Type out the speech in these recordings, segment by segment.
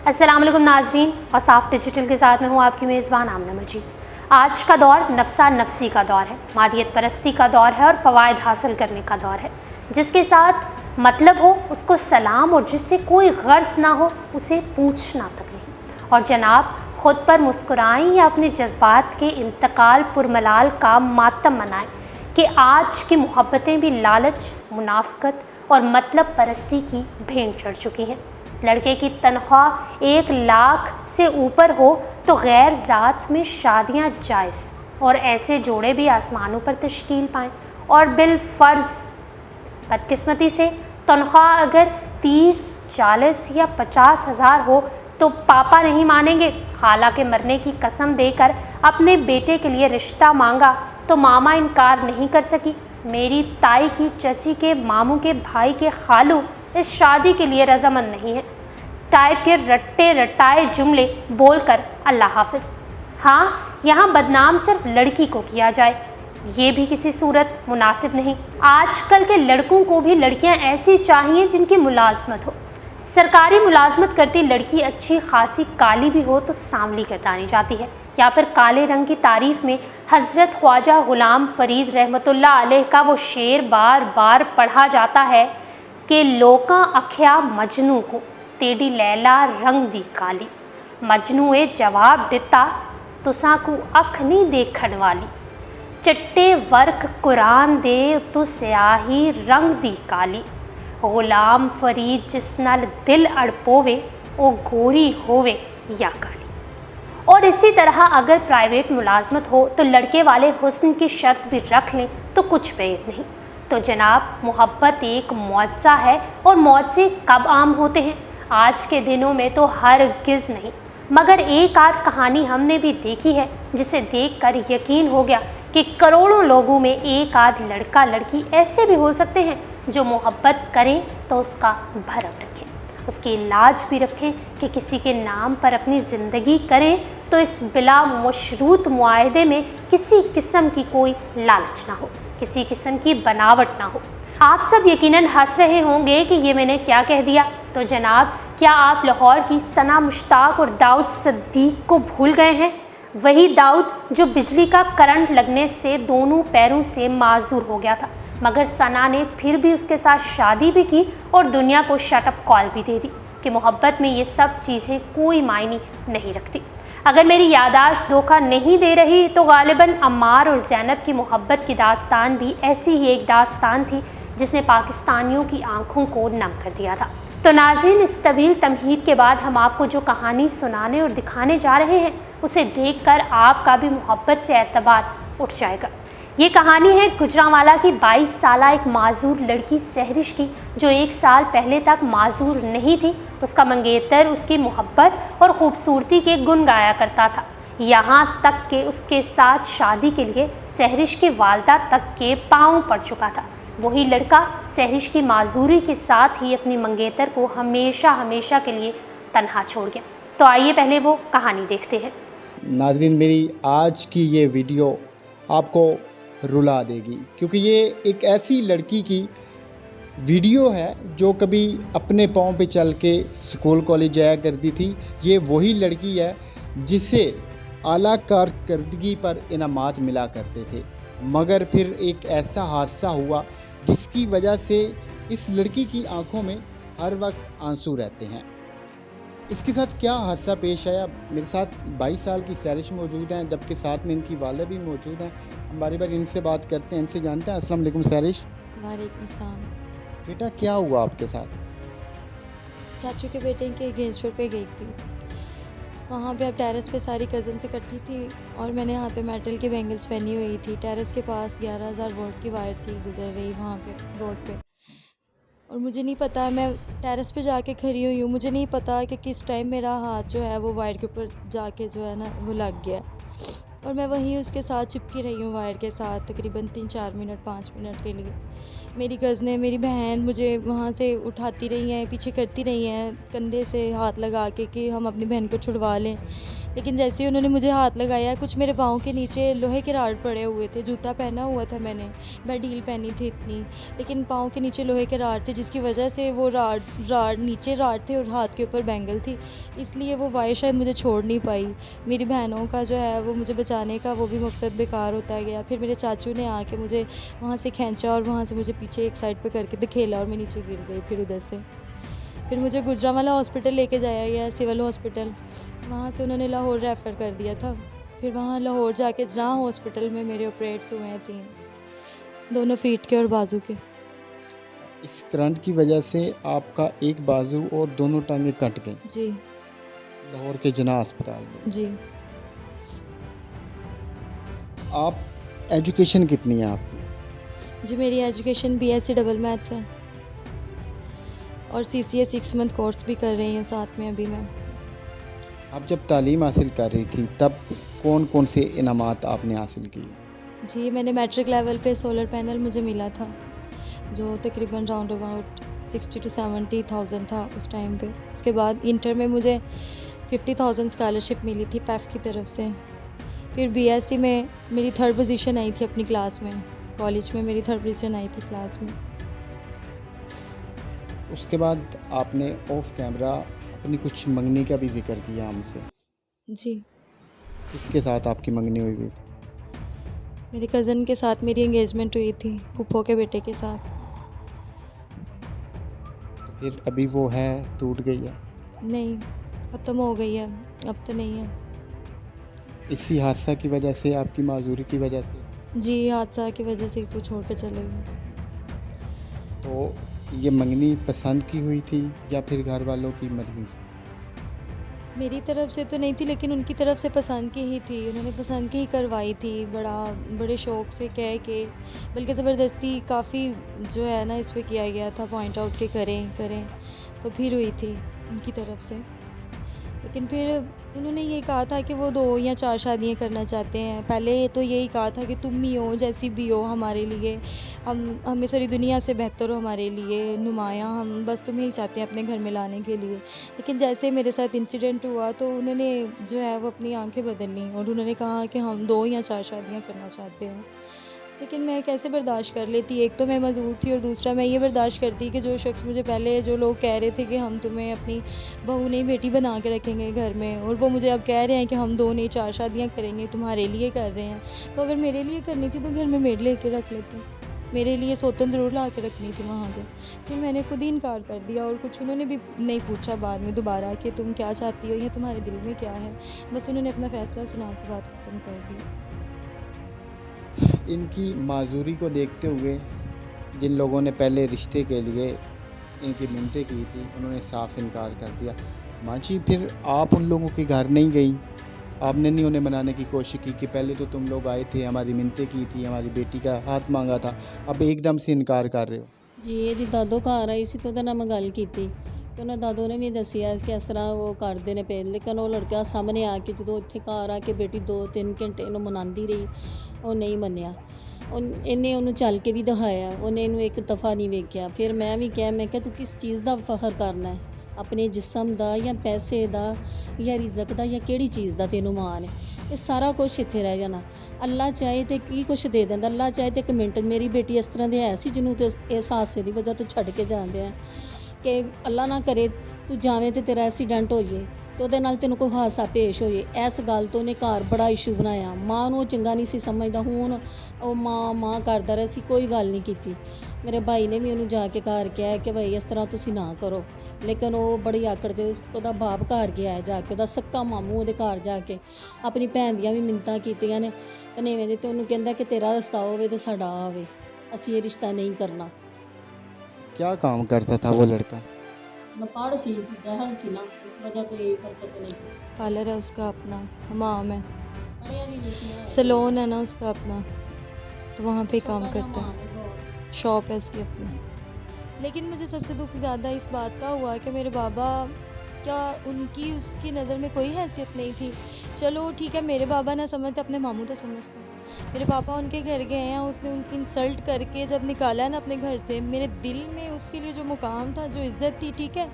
अस्सलाम वालेकुम नाज़रीन, और साफ डिजिटल के साथ में हूँ आपकी मेज़बान आमना मजीद। आज का दौर नफसा नफसी का दौर है, मादियत परस्ती का दौर है और फ़वाइद हासिल करने का दौर है। जिसके साथ मतलब हो उसको सलाम और जिससे कोई गर्ज ना हो उसे पूछना तक नहीं। और जनाब ख़ुद पर मुस्कुराएं या अपने जज्बात के इंतकाल पुरमलाल का मातम मनाएं कि आज की मोहब्बतें भी लालच, मुनाफ़कत और मतलब परस्ती की भेंट चढ़ चुकी हैं। लड़के की तनख्वाह 1 लाख से ऊपर हो तो गैर ज़ात में शादियां जायज़, और ऐसे जोड़े भी आसमानों पर तश्कील पाएँ। और बिलफ़र्ज़ बदकिस्मती से तनख्वाह अगर 30, 40 या 50 हज़ार हो तो पापा नहीं मानेंगे। खाला के मरने की कसम देकर अपने बेटे के लिए रिश्ता मांगा तो मामा इनकार नहीं कर सकी। मेरी ताई की चची के मामू के भाई के खालू इस शादी के लिए रजामंद नहीं है। टाइप के रट्टे रटाए जुमले बोलकर अल्लाह हाफिज। हाँ, यहाँ बदनाम सिर्फ लड़की को किया जाए ये भी किसी सूरत मुनासिब नहीं। आजकल के लड़कों को भी लड़कियाँ ऐसी चाहिए जिनकी मुलाजमत हो। सरकारी मुलाजमत करती लड़की अच्छी खासी काली भी हो तो सांवली करतानी जाती है, या फिर काले रंग की तारीफ में हज़रत ख्वाजा गुलाम फरीद रहमतुल्लाह अलैह का वो शेर बार बार पढ़ा जाता है कि लोका अख्या मजनू को तेरी लैला रंग दी काली। मजनू ए जवाब दिता तुसा को अख नहीं देखण वाली, चिट्टे वर्क कुरान दे तो स्याही रंग दी काली। गुलाम फरीद जिस नाल दिल अड़पोवे ओ गोरी होवे या काली। और इसी तरह अगर प्राइवेट मुलाजमत हो तो लड़के वाले हुस्न की शर्त भी रख लें तो कुछ बैद नहीं। तो जनाब मोहब्बत एक मुआवजा है, और मुआवजे कब आम होते हैं? आज के दिनों में तो हरगिज़ नहीं, मगर एक आध कहानी हमने भी देखी है जिसे देखकर यकीन हो गया कि करोड़ों लोगों में एक आध लड़का लड़की ऐसे भी हो सकते हैं जो मोहब्बत करें तो उसका भरम रखें, उसकी लाज भी रखें कि किसी के नाम पर अपनी ज़िंदगी करें तो इस बिला मशरूत मुआहदे में किसी किस्म की कोई लालच ना हो, किसी किस्म की बनावट ना हो। आप सब यकीनन हंस रहे होंगे कि ये मैंने क्या कह दिया। तो जनाब क्या आप लाहौर की सना मुश्ताक और दाऊद सद्दीक को भूल गए हैं? वही दाऊद जो बिजली का करंट लगने से दोनों पैरों से माजूर हो गया था, मगर सना ने फिर भी उसके साथ शादी भी की और दुनिया को शटअप कॉल भी दे दी कि मोहब्बत में ये सब चीज़ें कोई मायने नहीं रखती। अगर मेरी यादाश्त धोखा नहीं दे रही तो गालिबन अम्मार और ज़ैनब की मोहब्बत की दास्तान भी ऐसी ही एक दास्तान थी जिसने पाकिस्तानियों की आंखों को नम कर दिया था। तो नाज़रीन, इस तवील तमहीद के बाद हम आपको जो कहानी सुनाने और दिखाने जा रहे हैं उसे देखकर आपका भी मोहब्बत से एतबार उठ जाएगा। ये कहानी है गुजरांवाला की 22 साला एक माजूर लड़की सहरिश की, जो 1 साल पहले तक माजूर नहीं थी। उसका मंगेतर उसकी मोहब्बत और ख़ूबसूरती के गुण गाया करता था, यहाँ तक कि उसके साथ शादी के लिए सहरिश की वालदा तक के पाँव पड़ चुका था। वही लड़का सहरिश की माजूरी के साथ ही अपनी मंगेतर को हमेशा हमेशा के लिए तन्हा छोड़ गया। तो आइए पहले वो कहानी देखते हैं। नाज़रीन, मेरी आज की ये वीडियो आपको रुला देगी, क्योंकि ये एक ऐसी लड़की की वीडियो है जो कभी अपने पाँव पे चल के स्कूल कॉलेज जाया करती थी। ये वही लड़की है जिसे आला कारकर्दगी पर इनामात मिला करते थे, मगर फिर एक ऐसा हादसा हुआ जिसकी वजह से इस लड़की की आंखों में हर वक्त आंसू रहते हैं। इसके साथ क्या हादसा पेश आया? मेरे साथ 22 साल की सहरिश मौजूद हैं, जबकि साथ में इनकी वालिदा भी मौजूद हैं। हम बारी बारी इनसे बात करते हैं, इनसे जानते हैं। अस्सलाम वालेकुम सहरिश। वालेकुम सलाम। बेटा, क्या हुआ आपके साथ? चाचू के बेटे के एंगेजमेंट पे गई थी। वहाँ पे अब टेरेस पे सारी कज़न्स इकट्ठी थी और मैंने हाथ पे मेटल की बैंगल्स पहनी हुई थी। टेरेस के पास 11,000 वोल्ट की वायर थी गुजर रही वहाँ पे रोड पे, और मुझे नहीं पता, मैं टेरेस पे जाके खड़ी हुई हूँ, मुझे नहीं पता कि किस टाइम मेरा हाथ जो है वो वायर के ऊपर जाके जो है ना वो लग गया, और मैं वहीं उसके साथ चिपकी रही हूँ वायर के साथ तकरीबन 3-4 मिनट 5 मिनट के लिए। मेरी कज़नें, मेरी बहन मुझे वहाँ से उठाती रही हैं, पीछे करती रही हैं, कंधे से हाथ लगा के कि हम अपनी बहन को छुड़वा लें। लेकिन जैसे ही उन्होंने मुझे हाथ लगाया, कुछ मेरे पाँव के नीचे लोहे के राड पड़े हुए थे। जूता पहना हुआ था मैंने, बैड हील पहनी थी इतनी, लेकिन पाँव के नीचे लोहे के राड थे, जिसकी वजह से वो राड नीचे राड थे और हाथ के ऊपर बैंगल थी, इसलिए वो वायर शायद मुझे छोड़ नहीं पाई। मेरी बहनों का जो है वो मुझे बचाने का वो भी मकसद बेकार होता गया। फिर मेरे चाचू ने आके मुझे वहाँ से खींचा और वहाँ से मुझे पीछे एक साइड पे करके धकेला और मैं नीचे गिर गई। फिर उधर से फिर मुझे गुजरांवाला हॉस्पिटल लेके जाया गया, सिविल हॉस्पिटल। वहाँ से उन्होंने लाहौर रेफ़र कर दिया था। फिर वहाँ लाहौर जाके जहाँ हॉस्पिटल में मेरे ऑपरेट्स हुए हैं 3, दोनों फीट के और बाजू के। इस करंट की वजह से आपका एक बाजू और दोनों टांगें कट गई जी लाहौर के जना अस्पताल में। जी। आप एजुकेशन कितनी है आपकी? जी मेरी एजुकेशन BSc डबल मैथ्स है और CCA 6 मंथ कोर्स भी कर रही हूँ साथ में अभी मैं। आप जब तालीम हासिल कर रही थी तब कौन कौन से इनामात आपने हासिल किए? जी मैंने मैट्रिक लेवल पे सोलर पैनल मुझे मिला था, जो तकरीबन राउंड अबाउट 60 to 70,000 था उस टाइम पे। उसके बाद इंटर में मुझे 50,000 स्कॉलरशिप मिली थी पैफ की तरफ से। फिर BSc में मेरी 3rd पोजीशन आई थी अपनी क्लास में, कॉलेज में मेरी 3rd पोजीशन आई थी क्लास में। उसके बाद आपने ऑफ कैमरा अपनी कुछ मंगनी का भी जिक्र किया हमसे। जी किसके साथ आपकी मंगनी हुई हुई? मेरे कज़न के साथ मेरी एंगेजमेंट हुई थी, फूफो के बेटे के साथ। फिर अभी वो है, टूट गई है? नहीं, ख़त्म हो गई है, अब तो नहीं है। इसी हादसा की वजह से, आपकी माजूरी की वजह से? जी हादसा की वजह से ही तो छोड़ के चले गए। तो ये मंगनी पसंद की हुई थी या फिर घर वालों की मर्ज़ी से? मेरी तरफ से तो नहीं थी, लेकिन उनकी तरफ से पसंद की ही थी। उन्होंने पसंद की ही करवाई थी, बड़े शौक़ से कह के, बल्कि ज़बरदस्ती काफ़ी जो है ना इस पे किया गया था पॉइंट आउट के करें, तो फिर हुई थी उनकी तरफ से। लेकिन फिर उन्होंने ये कहा था कि वो 2 या 4 शादियाँ करना चाहते हैं। पहले तो यही कहा था कि तुम ही हो, जैसी भी हो हमारे लिए, हमें सारी दुनिया से बेहतर हो हमारे लिए, नुमायाँ, हम बस तुम्हें ही चाहते हैं अपने घर में लाने के लिए। लेकिन जैसे मेरे साथ इंसिडेंट हुआ तो उन्होंने जो है वो अपनी आंखें बदल लीं और उन्होंने कहा कि हम 2 या 4 शादियाँ करना चाहते हैं। लेकिन मैं कैसे बर्दाश्त कर लेती? एक तो मैं मज़दूर थी और दूसरा मैं ये बर्दाश्त करती कि जो शख्स मुझे पहले, जो लोग कह रहे थे कि हम तुम्हें अपनी बहू नहीं बेटी बना के रखेंगे घर में, और वो मुझे अब कह रहे हैं कि हम 2 नहीं 4 शादियाँ करेंगे, तुम्हारे लिए कर रहे हैं। तो अगर मेरे लिए करनी थी तो घर में मेड लेके रख लेती, मेरे लिए सौतन ज़रूर ला के रखनी थी वहाँ पे। फिर मैंने खुद ही इनकार कर दिया और कुछ उन्होंने भी नहीं पूछा बाद में दोबारा कि तुम क्या चाहती हो या तुम्हारे दिल में क्या है। बस उन्होंने अपना फ़ैसला सुना के बात ख़त्म कर दी। इनकी माजूरी को देखते हुए जिन लोगों ने पहले रिश्ते के लिए इनकी मिन्नतें की थी, उन्होंने साफ इनकार कर दिया। माँ जी, फिर आप उन लोगों के घर नहीं गई? आपने नहीं उन्हें मनाने की कोशिश की कि पहले तो तुम लोग आए थे, हमारी मिन्नतें की थी, हमारी बेटी का हाथ मांगा था, अब एकदम से इनकार कर रहे हो? जी ਇਹਦੀ ਦਾਦੋ ਘਰ ਆਈ ਸੀ ਤਾਂ ਉਹਦੇ ਨਾਲ ਮੈਂ ਗੱਲ ਕੀਤੀ ਤੇ ਉਹਨਾਂ ਦਾਦੋ ਨੇ ਵੀ ਦੱਸਿਆ ਕਿ ਇਸ ਤਰ੍ਹਾਂ ਉਹ ਕਰਦੇ ਨੇ ਪਏ, ਲੇਕਿਨ ਉਹ ਲੜਕਾ ਸਾਹਮਣੇ ਆ ਕੇ ਜਦੋਂ ਇੱਥੇ ਘਰ ਆ ਕੇ ਬੇਟੀ 2-3 ਘੰਟੇ ਇਹਨੂੰ ਮਨਾਉਂਦੀ ਰਹੀ, ਉਹ ਨਹੀਂ ਮੰਨਿਆ। ਇਹਨੇ ਉਹਨੂੰ ਚੱਲ ਕੇ ਵੀ ਦਿਖਾਇਆ, ਉਹਨੇ ਇਹਨੂੰ ਇੱਕ ਦਫਾ ਨਹੀਂ ਵੇਖਿਆ। ਫਿਰ ਮੈਂ ਵੀ ਕਿਹਾ, ਮੈਂ ਕਿਹਾ ਤੂੰ ਕਿਸ ਚੀਜ਼ ਦਾ ਫਖਰ ਕਰਨਾ ਹੈ, ਆਪਣੇ ਜਿਸਮ ਦਾ ਜਾਂ ਪੈਸੇ ਦਾ ਜਾਂ ਰਿਜ਼ਕ ਦਾ ਜਾਂ ਕਿਹੜੀ ਚੀਜ਼ ਦਾ ਤੈਨੂੰ ਮਾਣ ਹੈ? ਇਹ ਸਾਰਾ ਕੁਛ ਇੱਥੇ ਰਹਿ ਜਾਣਾ। ਅੱਲਾ ਚਾਹੇ ਤੇ ਕੀ ਕੁਛ ਦੇ ਦਿੰਦਾ, ਅੱਲਾ ਚਾਹੇ ਤੇ ਇੱਕ ਮਿੰਟ। ਮੇਰੀ ਬੇਟੀ ਇਸ ਤਰ੍ਹਾਂ ਦੇ ਹੈ ਸੀ ਜਿਹਨੂੰ ਤੇ ਇਸ ਹਾਦਸੇ ਦੀ ਵਜ੍ਹਾ ਤੋਂ ਛੱਡ ਕੇ ਜਾਂਦੇ ਆ ਕਿ ਅੱਲਾ ਨਾ ਕਰੇ ਤੂੰ ਜਾਵੇਂ ਤੇ ਤੇਰਾ ਐਕਸੀਡੈਂਟ ਹੋ ਜੇ ਤੇ ਉਹਦੇ ਨਾਲ ਤੈਨੂੰ ਕੋਈ ਹਾਦਸਾ ਪੇਸ਼ ਹੋ ਜੇ। ਇਸ ਗੱਲ ਤੋਂ ਉਹਨੇ ਘਰ ਬੜਾ ਇਸ਼ੂ ਬਣਾਇਆ। ਮਾਂ ਨੂੰ ਉਹ ਚੰਗਾ ਨਹੀਂ ਸੀ ਸਮਝਦਾ, ਹੁਣ ਉਹ ਮਾਂ ਕਰਦਾ ਰਿਹਾ ਸੀ, ਕੋਈ ਗੱਲ ਨਹੀਂ ਕੀਤੀ। ਮੇਰੇ ਭਾਈ ਨੇ ਵੀ ਉਹਨੂੰ ਜਾ ਕੇ ਘਰ ਕਿਹਾ ਕਿ ਭਾਈ ਇਸ ਤਰ੍ਹਾਂ ਤੁਸੀਂ ਨਾ ਕਰੋ, ਲੇਕਿਨ ਉਹ ਬੜੀ ਆਕੜ 'ਚ ਉਹਦਾ ਬਾਪ ਘਰ ਗਿਆ ਜਾ ਕੇ, ਉਹਦਾ ਸੱਕਾ ਮਾਮੂ ਉਹਦੇ ਘਰ ਜਾ ਕੇ ਆਪਣੀ ਭੈਣ ਦੀਆਂ ਵੀ ਮਿੰਨਤਾਂ ਕੀਤੀਆਂ ਨੇ ਭਨੇਵੇਂ ਦੇ, ਤੇ ਉਹਨੂੰ ਕਹਿੰਦਾ ਕਿ ਤੇਰਾ ਰਸਤਾ ਹੋਵੇ ਤੇ ਸਾਡਾ ਆਵੇ, ਅਸੀਂ ਇਹ ਰਿਸ਼ਤਾ ਨਹੀਂ ਕਰਨਾ। क्या काम करता था वो लड़का? नपाड़ सी जहल सी ना, इस वजह से करते थे नहीं। पार्लर है उसका अपना, हमाम है, पढ़िया भी नहीं सी ना, सैलून है ना उसका अपना, तो वहाँ पे काम करता है, शॉप है उसकी अपनी। लेकिन मुझे सबसे दुख ज़्यादा इस बात का हुआ कि मेरे बाबा क्या उनकी उसकी नज़र में कोई हैसियत नहीं थी? चलो ठीक है, मेरे बाबा ना समझते, अपने मामू तो समझते। मेरे पापा उनके घर गए हैं, उसने उनकी इंसल्ट करके जब निकाला ना अपने घर से, मेरे दिल में उसके लिए जो मुकाम था, जो इज़्ज़त थी, ठीक है,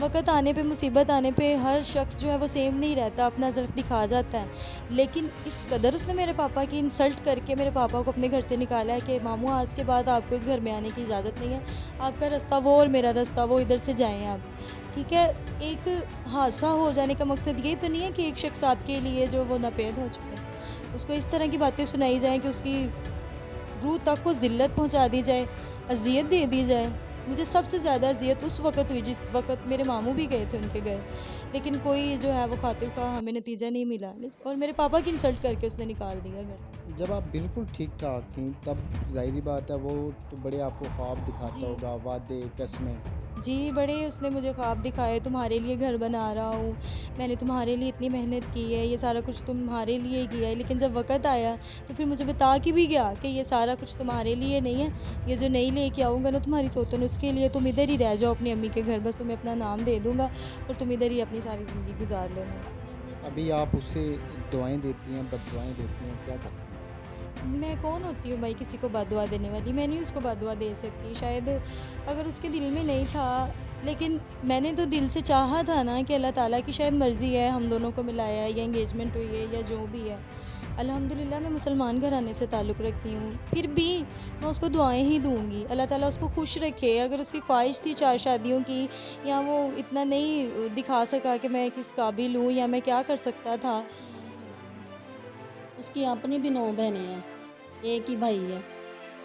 वक़्त आने पे, मुसीबत आने पे हर शख्स जो है वो सेम नहीं रहता, अपना ज़र्फ़ दिखा जाता है। लेकिन इस कदर उसने मेरे पापा की इंसल्ट करके मेरे पापा को अपने घर से निकाला है कि मामू आज के बाद आपको इस घर में आने की इजाज़त नहीं है, आपका रास्ता वो और मेरा रास्ता वो, इधर से जाएँ आप। ठीक है, एक हादसा हो जाने का मकसद ये तो नहीं है कि एक शख्स आपके लिए जो वो नापेद हो चुके हैं, उसको इस तरह की बातें सुनाई जाएँ कि उसकी रूह तक को ज़िल्लत पहुंचा दी जाए, अज़ियत दे दी जाए। मुझे सबसे ज़्यादा अज़ियत उस वक़्त हुई जिस वक़्त मेरे मामू भी गए थे उनके घर, लेकिन कोई जो है वो खातिर का हमें नतीजा नहीं मिला, और मेरे पापा की इंसल्ट करके उसने निकाल दिया घर से। जब आप बिल्कुल ठीक ठाक थी तब ज़ाहिरी बात है वो तो बड़े आपको ख्वाब दिखाता जी। होगा, वादे कस्में। जी, बड़े उसने मुझे ख्वाब दिखाए, तुम्हारे लिए घर बना रहा हूँ, मैंने तुम्हारे लिए इतनी मेहनत की है, ये सारा कुछ तुम्हारे लिए ही किया है। लेकिन जब वक़्त आया तो फिर मुझे बता के भी गया कि ये सारा कुछ तुम्हारे लिए नहीं है, ये जो नहीं लेके आऊँगा ना तुम्हारी सौतन, उसके लिए तुम इधर ही रह जाओ अपनी अम्मी के घर, बस तुम्हें अपना नाम दे दूँगा और तुम इधर ही अपनी सारी ज़िंदगी गुजार लेना। अभी आप उससे दुआएं देती हैं, बददुआएं देती हैं, क्या करती हैं? मैं कौन होती हूँ भाई किसी को बददुआ देने वाली? मैं नहीं उसको बददुआ दे सकती। शायद अगर उसके दिल में नहीं था, लेकिन मैंने तो दिल से चाहा था ना कि अल्लाह ताला की शायद मर्ज़ी है हम दोनों को मिलाया है, या एंगेजमेंट हुई है, या जो भी है। अल्हम्दुलिल्लाह मैं मुसलमान घराने से ताल्लुक़ रखती हूँ, फिर भी मैं उसको दुआएं ही दूँगी, अल्लाह ताला उसको खुश रखे। अगर उसकी ख्वाहिश थी 4 शादियों की, या वो इतना नहीं दिखा सका कि मैं किस काबिल हूँ या मैं क्या कर सकता था। उसकी अपनी भी 9 बहनें हैं, एक ही भाई है।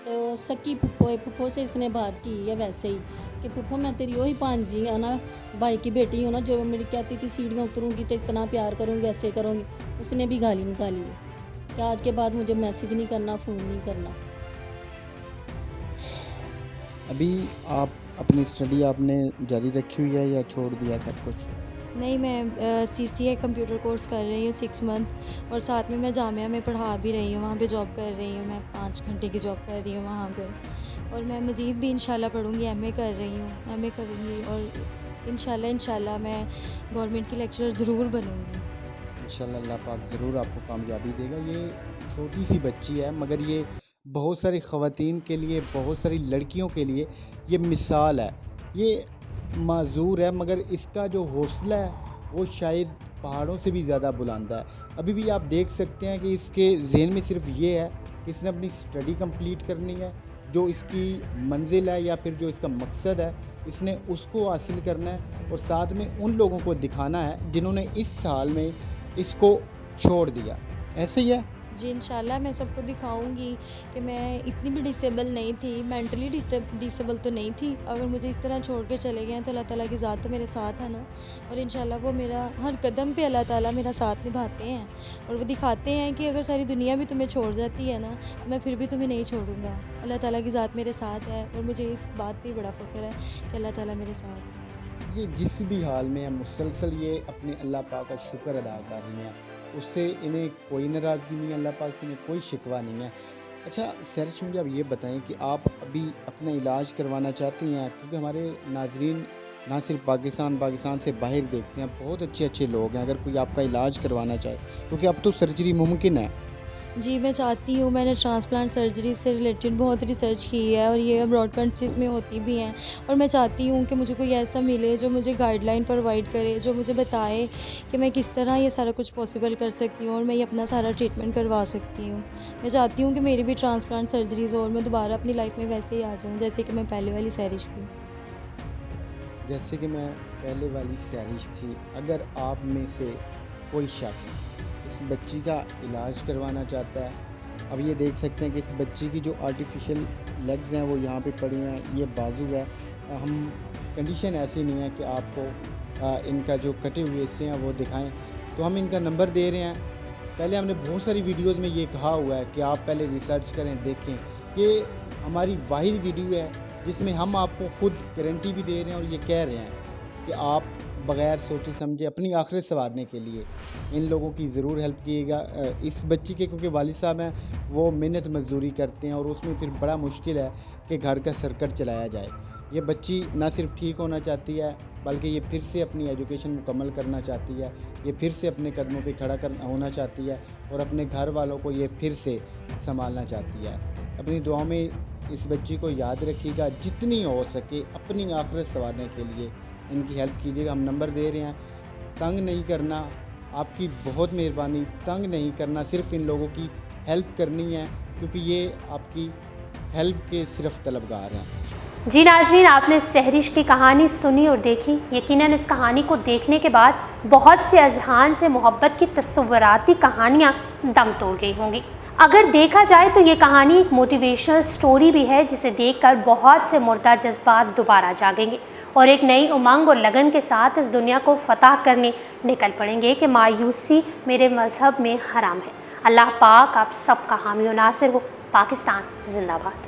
तो सक्की फुप्पो है, फुप्पो से इसने बात की है वैसे ही कि फुप्पो मैं तेरी वही भांजी है ना, भाई की बेटी हूँ ना, जो मेरी कहती थी सीढ़ियाँ उतरूँगी तो इस तरह प्यार करूँगी, ऐसे करूँगी। उसने भी गाली निकाली है कि आज के बाद मुझे मैसेज नहीं करना, फ़ोन नहीं करना। अभी आप अपनी स्टडी आपने जारी रखी हुई है या छोड़ दिया सब कुछ? नहीं, मैं CCA कंप्यूटर कोर्स कर रही हूँ 6 मंथ, और साथ में मैं जामिया में पढ़ा भी रही हूँ, वहाँ पे जॉब कर रही हूँ। मैं 5 घंटे की जॉब कर रही हूँ वहाँ पे, और मैं मज़ीद भी इंशाल्लाह पढ़ूँगी, MA कर रही हूँ, MA करूँगी, और इंशाल्लाह मैं गवर्नमेंट की लेक्चरर ज़रूर बनूँगी। इंशाल्लाह अल्लाह पाक ज़रूर आपको कामयाबी देगा। ये छोटी सी बच्ची है मगर ये बहुत सारी ख़वातीन के लिए, बहुत सारी लड़कियों के लिए ये मिसाल है। ये माज़ूर है मगर इसका जो हौसला है वो शायद पहाड़ों से भी ज़्यादा बुलंद है। अभी भी आप देख सकते हैं कि इसके ज़हन में सिर्फ ये है कि इसने अपनी स्टडी कंप्लीट करनी है, जो इसकी मंजिल है या फिर जो इसका मकसद है इसने उसको हासिल करना है, और साथ में उन लोगों को दिखाना है जिन्होंने इस साल में इसको छोड़ दिया। ऐसे ही है। जी, इंशाल्लाह मैं सबको दिखाऊंगी कि मैं इतनी भी डिसेबल नहीं थी, मेंटली डिसेबल तो नहीं थी। अगर मुझे इस तरह छोड़ के चले गए हैं तो अल्लाह ताला की ज़ात तो मेरे साथ है ना, और इंशाल्लाह वो मेरा हर कदम पे अल्लाह ताला मेरा साथ निभाते हैं, और वो दिखाते हैं कि अगर सारी दुनिया भी तुम्हें छोड़ जाती है ना, तो मैं फिर भी तुम्हें नहीं छोड़ूंगा। अल्लाह ताला की ज़ात मेरे साथ है, और मुझे इस बात पर बड़ा फ़ख्र है कि अल्लाह ताला मेरे साथ है। ये जिस भी हाल में है मुसलसल ये अपने अल्लाह पाक का शुक्र अदा कर रही हैं, उससे इन्हें कोई नाराज़गी नहीं है, अल्लाह पाक से इन्हें कोई शिकवा नहीं है। अच्छा सैरिश, मुझे आप ये बताएं कि आप अभी अपना इलाज करवाना चाहती हैं, क्योंकि हमारे नाजरीन ना सिर्फ पाकिस्तान से बाहर देखते हैं, बहुत अच्छे अच्छे लोग हैं। अगर कोई आपका इलाज करवाना चाहे, क्योंकि अब तो सर्जरी मुमकिन है। जी, मैं चाहती हूँ, मैंने ट्रांसप्लांट सर्जरी से रिलेटेड बहुत रिसर्च की है, और ये अब्रॉड कंट्रीज़ में होती भी हैं, और मैं चाहती हूँ कि मुझे कोई ऐसा मिले जो मुझे गाइडलाइन प्रोवाइड करे, जो मुझे बताए कि मैं किस तरह ये सारा कुछ पॉसिबल कर सकती हूँ और मैं ये अपना सारा ट्रीटमेंट करवा सकती हूँ। मैं चाहती हूँ कि मेरी भी ट्रांसप्लांट सर्जरीज़ और मैं दोबारा अपनी लाइफ में वैसे ही आ जाऊँ जैसे कि मैं पहले वाली सैरिश थी। जैसे कि मैं पहले वाली सैरिश थी, अगर आप में से कोई शख्स इस बच्ची का इलाज करवाना चाहता है, अब ये देख सकते हैं कि इस बच्ची की जो आर्टिफिशियल लेग्स हैं वो यहाँ पे पड़ी हैं, ये बाजू है। हम कंडीशन ऐसी नहीं है कि आपको इनका जो कटे हुए हिस्से हैं वो दिखाएं, तो हम इनका नंबर दे रहे हैं। पहले हमने बहुत सारी वीडियोज़ में ये कहा हुआ है कि आप पहले रिसर्च करें, देखें। ये हमारी वाहिद वीडियो है जिसमें हम आपको ख़ुद गारंटी भी दे रहे हैं और ये कह रहे हैं कि आप बग़ैर सोचे समझे अपनी आखिरत संवारने के लिए इन लोगों की ज़रूर हेल्प कीजिएगा। इस बच्ची के क्योंकि वालिद साहब हैं वो मेहनत मजदूरी करते हैं और उसमें फिर बड़ा मुश्किल है कि घर का सर्कट चलाया जाए। ये बच्ची ना सिर्फ ठीक होना चाहती है बल्कि ये फिर से अपनी एजुकेशन मुकम्मल करना चाहती है, ये फिर से अपने कदमों पे खड़ा होना चाहती है और अपने घर वालों को ये फिर से संभालना चाहती है। अपनी दुआओं में इस बच्ची को याद रखिएगा, जितनी हो सके अपनी आखिरत संवारने के लिए इनकी हेल्प कीजिएगा। हम नंबर दे रहे हैं, तंग नहीं करना, आपकी बहुत मेहरबानी, तंग नहीं करना, सिर्फ इन लोगों की हेल्प करनी है क्योंकि ये आपकी हेल्प के सिर्फ तलबगार हैं। जी नाज़रीन, आपने सहरिश की कहानी सुनी और देखी। यकीनन इस कहानी को देखने के बाद बहुत से अजहान से मोहब्बत की तस्वुराती कहानियाँ दम तोड़ गई होंगी। अगर देखा जाए तो ये कहानी एक मोटिवेशनल स्टोरी भी है जिसे देखकर बहुत से मुर्दा जज्बात दोबारा जागेंगे और एक नई उमंग और लगन के साथ इस दुनिया को फतह करने निकल पड़ेंगे कि मायूसी मेरे मज़हब में हराम है। अल्लाह पाक आप सबका हामी और नासिर हो। पाकिस्तान जिंदाबाद।